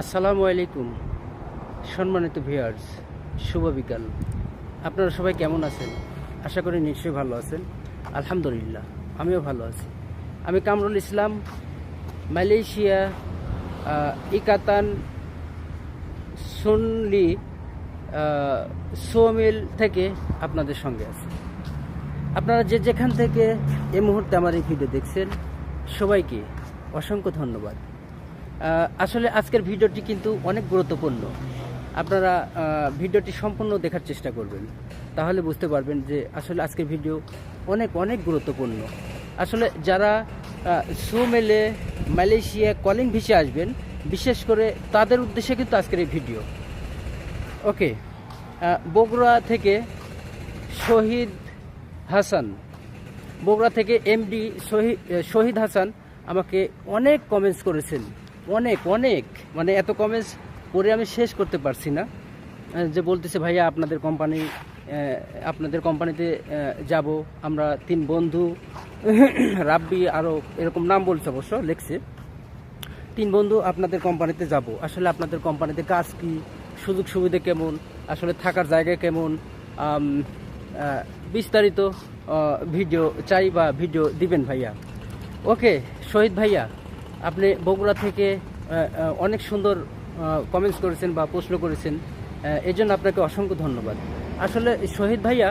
আসসালামু আলাইকুম সম্মানিত ভিউয়ার্স, শুভ বিকাল। আপনারা সবাই কেমন আছেন? আশা করি নিশ্চয়ই ভালো আছেন। আলহামদুলিল্লাহ, আমিও ভালো আছি। আমি কামরুল ইসলাম, মালয়েশিয়া ইকাতান সুনলি সোমিল থেকে আপনাদের সঙ্গে আছি। আপনারা যেখান থেকে এই মুহূর্তে আমার এই ভিডিও দেখছেন, সবাইকে অসংখ্য ধন্যবাদ। আসলে আজকের ভিডিওটি কিন্তু অনেক গুরুত্বপূর্ণ। আপনারা ভিডিওটি সম্পূর্ণ দেখার চেষ্টা করবেন, তাহলে বুঝতে পারবেন যে আসলে আজকের ভিডিও অনেক অনেক গুরুত্বপূর্ণ। আসলে যারা সুমেলে মালয়েশিয়া কলিং ভিসা আসবেন, বিশেষ করে তাদের উদ্দেশ্যে কিন্তু আজকের এই ভিডিও। ওকে, বগুড়া থেকে শহীদ হাসান, বগুড়া থেকে এমডি শহীদ হাসান আমাকে অনেক কমেন্টস করেছেন, অনেক অনেক, মানে এত কমেন্টস পরে আমি শেষ করতে পারছি না। যে বলতেছে ভাইয়া আপনাদের কোম্পানিতে যাব আমরা 3 বন্ধু, রাব্বি আরও এরকম নাম বলছে, অবশ্য লিখছে 3 বন্ধু আপনাদের কোম্পানিতে যাব। আসলে আপনাদের কোম্পানিতে কাজ কি, সুযোগ সুবিধা কেমন, আসলে থাকার জায়গা কেমন, বিস্তারিত ভিডিও চাই বা ভিডিও দিবেন ভাইয়া। ওকে শহীদ ভাইয়া, আপনি বগুড়া থেকে অনেক সুন্দর কমেন্টস করেছেন বা প্রশ্ন করেছেন, এই জন্য আপনাকে অসংখ্য ধন্যবাদ। আসলে শহীদ ভাইয়া,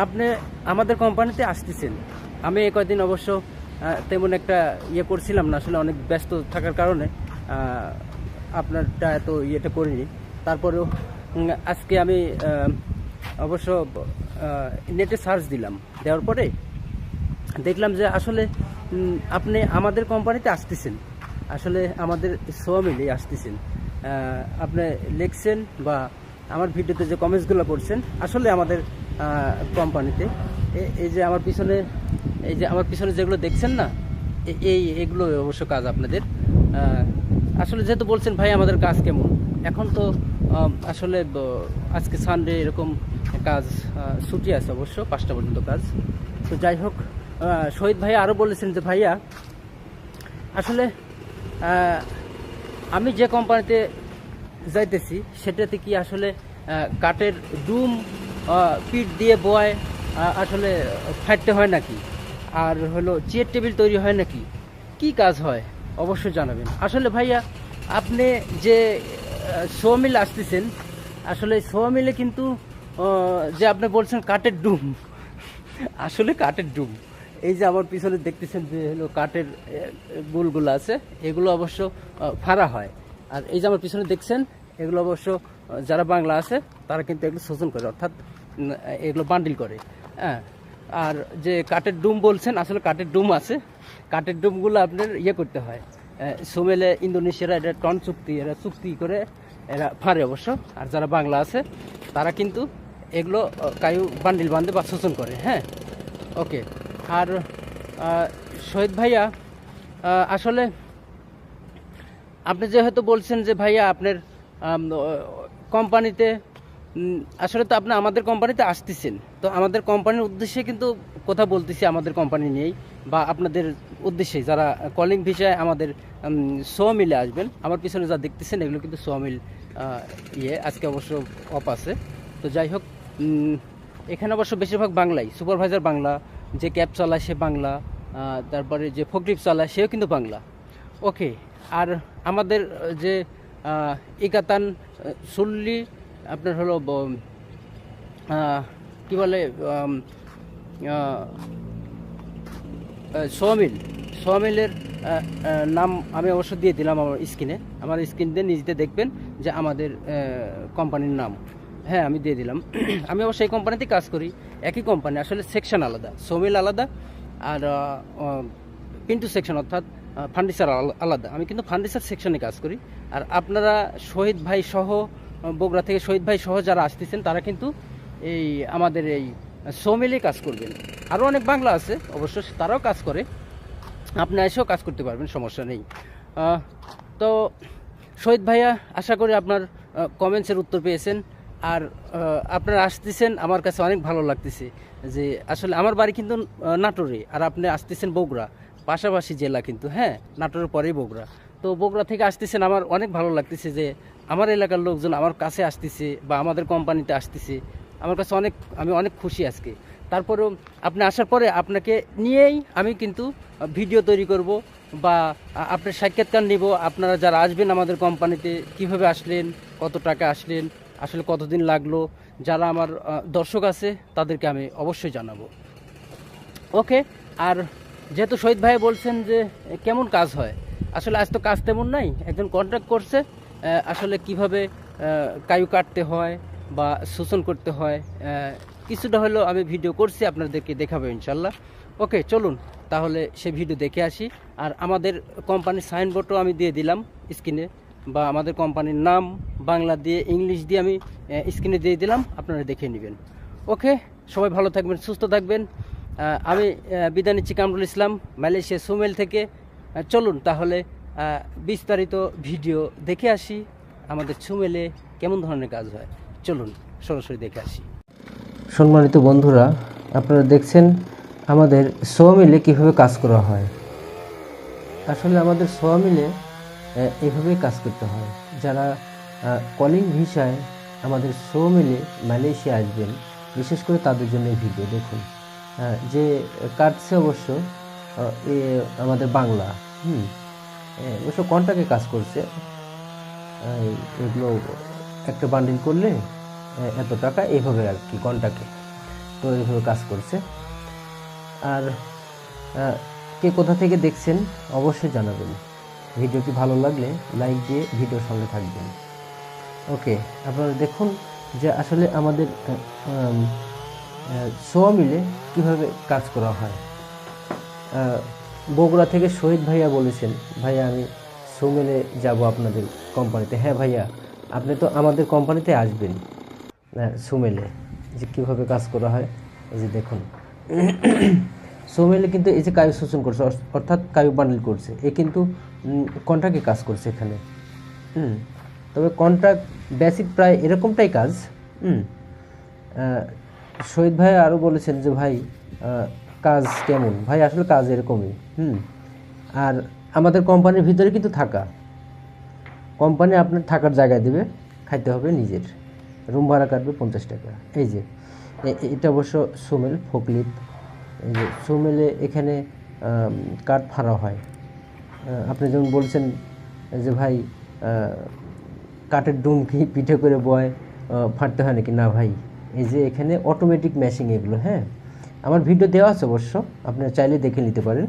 আপনি আমাদের কোম্পানিতে আসতেছেন। আমি এই কয়েকদিন অবশ্য তেমন একটা করছিলাম না, আসলে অনেক ব্যস্ত থাকার কারণে আপনারটা এত ইয়েটা করিনি। তারপরেও আজকে আমি অবশ্য নেটে সার্চ দিলাম, দেওয়ার পরে দেখলাম যে আসলে আপনি আমাদের কোম্পানিতে আসতেছেন, আসলে আমাদের সোয়ামিলে আসতেছেন। আপনি লিখছেন বা আমার ভিডিওতে যে কমেন্টসগুলো করছেন, আসলে আমাদের কোম্পানিতে এই যে আমার পিছনে যেগুলো দেখছেন না, এগুলো অবশ্য কাজ আপনাদের। আসলে যেহেতু বলছেন ভাই আমাদের কাজ কেমন, এখন তো আসলে আজকে সানডে, এরকম কাজ ছুটি আছে অবশ্য 5টা পর্যন্ত কাজ। তো যাই হোক, শহীদ ভাইয়া আরও বলেছেন যে ভাইয়া আসলে আমি যে কোম্পানিতে যাইতেছি সেটাতে কি আসলে কাঠের ডুম পিঠ দিয়ে বয় আসলে ফাটতে হয় নাকি, আর হলো চেয়ার টেবিল তৈরি হয় নাকি, কি কাজ হয় অবশ্যই জানাবেন। আসলে ভাইয়া আপনি যে সোমিল আসতেছেন, আসলে সোমিলে কিন্তু যে আপনি বলছেন কাঠের ডুম, আসলে কাঠের ডুম, এই যে আমার পিছনে দেখতেছেন যে হলো কাঠের গুলগুলো আছে, এগুলো অবশ্য ফাড়া হয়। আর এই যে আমার পিছনে দেখছেন, এগুলো অবশ্য যারা বাংলা আছে তারা কিন্তু এগুলো শোষণ করে, অর্থাৎ এগুলো বান্ডিল করে। হ্যাঁ, আর যে কাঠের ডুম বলছেন, আসলে কাঠের ডুম আছে, কাঠের ডুমগুলো আপনার করতে হয়। সুমেলে ইন্দোনেশিয়ারা এটা টন চুক্তি, এরা চুক্তি করে এরা ফাড়ে অবশ্য। আর যারা বাংলা আছে তারা কিন্তু এগুলো কায়ু বান্ডিল বাঁধে বা শোষণ করে। হ্যাঁ, ওকে। আর শহীদ ভাইয়া, আসলে আপনি যেহেতু বলছেন যে ভাইয়া আপনার কোম্পানিতে, আসলে তো আপনি আমাদের কোম্পানিতে আসতেছেন, তো আমাদের কোম্পানির উদ্দেশ্যে কিন্তু কথা বলতেছি, আমাদের কোম্পানি নিয়েই বা আপনাদের উদ্দেশ্যে যারা কলিং ভিসায় আমাদের সোমিলে আসবেন। আমার পিছনে যা দেখতেছেন এগুলো কিন্তু সোমিল আজকে অবশ্য অফ আছে। তো যাই হোক, এখানে অবশ্য বেশিরভাগ বাংলাই, সুপারভাইজার বাংলা, যে ক্যাব চালায় সে বাংলা, তারপরে যে ফোকলিফট চালায় সেও কিন্তু বাংলা। ওকে, আর আমাদের যে ইকাতান সুল্লি আপনার হলো কি বলে সোয়ামিলের নাম আমি অবশ্য দিয়ে দিলাম আমার স্ক্রিন দিয়ে নিজেতে দেখবেন যে আমাদের কোম্পানির নাম। হ্যাঁ, আমি দিয়ে দিলাম। আমি অবশ্য এই কোম্পানিতে কাজ করি, একই কোম্পানি, আসলে সেকশন আলাদা, সোমিল আলাদা আর পিন্টু সেকশন, অর্থাৎ ফার্নিচার আলাদা। আমি কিন্তু ফার্নিচার সেকশনে কাজ করি। আর আপনারা শহীদ ভাই সহ, বগুড়া থেকে শহীদ ভাই সহ যারা আসতেছেন, তারা কিন্তু এই আমাদের এই সোমিলে কাজ করবেন। আরও অনেক বাংলা আছে অবশ্য, তারাও কাজ করে, আপনি এসেও কাজ করতে পারবেন, সমস্যা নেই। তো শহীদ ভাইয়া, আশা করি আপনার কমেন্টসের উত্তর পেয়েছেন। আর আপনারা আসতেছেন, আমার কাছে অনেক ভালো লাগতেছে যে আসলে আমার বাড়ি কিন্তু নাটোরে, আর আপনি আসতেছেন বগুড়া, পাশাপাশি জেলা কিন্তু। হ্যাঁ, নাটোরের পরেই বগুড়া। তো বগুড়া থেকে আসতেছেন, আমার অনেক ভালো লাগতেছে যে আমার এলাকার লোকজন আমার কাছে আসতেছে বা আমাদের কোম্পানিতে আসতেছে। আমার কাছে আমি অনেক খুশি আজকে। তারপরেও আপনি আসার পরে আপনাকে নিয়েই আমি কিন্তু ভিডিও তৈরি করব বা আপনার সাক্ষাৎকার নিব। আপনারা যারা আসবেন আমাদের কোম্পানিতে কিভাবে আসলেন, কত টাকা আসলেন, আসলে কতদিন লাগলো, যারা আমার দর্শক আছে তাদেরকে আমি অবশ্যই জানাবো। ওকে। আর যেহেতু শহীদ ভাই বলছেন যে কেমন কাজ হয়, আসলে আজ তো কাজ তেমন নাই, একজন কন্ট্রাক্ট করছে আসলে কিভাবে কায়ু কাটতে হয় বা শোষণ করতে হয় কিছুটা হলেও আমি ভিডিও করছি, আপনাদেরকে দেখাবো ইনশাল্লাহ। ওকে, চলুন তাহলে সে ভিডিও দেখে আসি। আর আমাদের কোম্পানির সাইনবোর্ডও আমি দিয়ে দিলাম স্ক্রিনে, বা আমাদের কোম্পানির নাম বাংলা দিয়ে ইংলিশ দিয়ে আমি স্ক্রিনে দিয়ে দিলাম, আপনারা দেখে নেবেন। ওকে, সবাই ভালো থাকবেন, সুস্থ থাকবেন। আমি বিদায় নিচ্ছি, কামরুল ইসলাম, মালয়েশিয়া সুমেল থেকে। চলুন তাহলে বিস্তারিত ভিডিও দেখে আসি আমাদের সুমেলে কেমন ধরনের কাজ হয়। চলুন সরাসরি দেখে আসি। সম্মানিত বন্ধুরা, আপনারা দেখছেন আমাদের সোয়ামিলে কীভাবে কাজ করা হয়। আসলে আমাদের সোয়ামিলে এভাবেই কাজ করতে হয়। যারা কলিং ভিসায় আমাদের সোয়ামিলে মালয়েশিয়া আসবেন, বিশেষ করে তাদের জন্য এই ভিডিও দেখুন। যে কাটছে অবশ্য আমাদের বাংলা, অবশ্য কন্ট্রাক্টে কাজ করছে। এগুলো একটা বান্ডিল করলে এত টাকা, এইভাবে আর কি কন্ট্রাক্টে, তো এইভাবে কাজ করছে। আর কে কোথা থেকে দেখছেন অবশ্যই জানাবেন। ভিডিওটি ভালো লাগলে লাইক দিয়ে ভিডিওর সঙ্গে থাকবেন। ওকে, আপনারা দেখুন যে আসলে আমাদের সোয়া মিলে কীভাবে কাজ করা হয়। বগুড়া থেকে শহীদ ভাইয়া বলেছেন, ভাইয়া আমি সোমেলে যাব আপনাদের কোম্পানিতে। হ্যাঁ ভাইয়া, আপনি তো আমাদের কোম্পানিতে আসবেন সোমেলে, যে কীভাবে কাজ করা হয়। এই যে দেখুন, সোমেলে কিন্তু এই যে কায়ু শোষণ করছে, অর্থাৎ কায়ু বান্ডিল করছে, এ কিন্তু কন্ট্রাক্টে কাজ করছে এখানে। তবে কন্ট্রাক্ট বেসিক প্রায় এরকমটাই কাজ। শহীদ ভাই আরও বলেছেন যে ভাই কাজ কেমন। ভাই আসলে কাজ এরকমই। আর আমাদের কোম্পানির ভিতরে কিন্তু থাকা, কোম্পানি আপনার থাকার জায়গায় দেবে, খাইতে হবে নিজের, রুম ভাড়া কাটবে 50 টাকা। এই যে এটা অবশ্য সুমেল ফকলিপ। এই যে সুমেলে এখানে কাঠ ফাড়া হয়। আপনি যেমন বলছেন যে ভাই কাঠের ডুমকি পিঠে করে বয় ফাটতে হয় নাকি, না ভাই, এই যে এখানে অটোমেটিক মেশিন এগুলো। হ্যাঁ, আমার ভিডিও দেওয়া আছে অবশ্য, আপনারা চাইলে দেখে নিতে পারেন।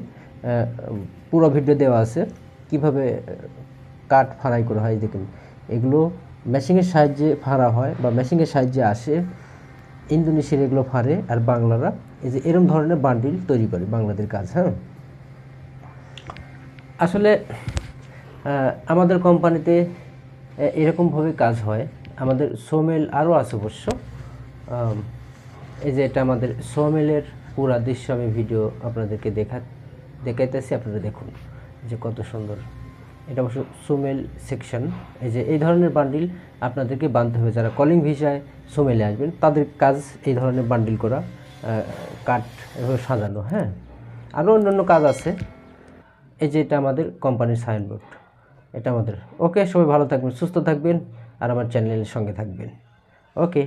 পুরো ভিডিও দেওয়া আছে কিভাবে কাঠ ফাড়াই করা হয়। দেখুন, এগুলো মেশিনের সাহায্যে ফাড়া হয় বা মেশিনের সাহায্যে আসে। ইন্দোনেশিয়ার এগুলো ফাড়ে, আর বাংলারা এই যে এরকম ধরনের বান্ডিল তৈরি করে, বাংলাদের কাজ। হ্যাঁ, আসলে আমাদের কোম্পানিতে এরকমভাবে কাজ হয়। আমাদের সোমেল আরও আছে অবশ্য। এই যে এটা আমাদের সোমেলের পুরা দৃশ্য আমি ভিডিও আপনাদেরকে দেখাইতেছি, আপনারা দেখুন যে কত সুন্দর। এটা অবশ্য সোমেল সেকশন। এই যে এই ধরনের বান্ডিল আপনাদেরকে বাঁধতে হবে। যারা কলিং ভিসায় সোমেলে আসবেন তাদের কাজ এই ধরনের বান্ডিল করা, কাঠ এভাবে সাজানো। হ্যাঁ, আরও অন্যান্য কাজ আছে। এই যে এটা আমাদের কোম্পানির সাইনবোর্ড, এটা আমাদের। ওকে, সবাই ভালো থাকবেন, সুস্থ থাকবেন, আর আমার চ্যানেলের সঙ্গে থাকবেন। ওকে।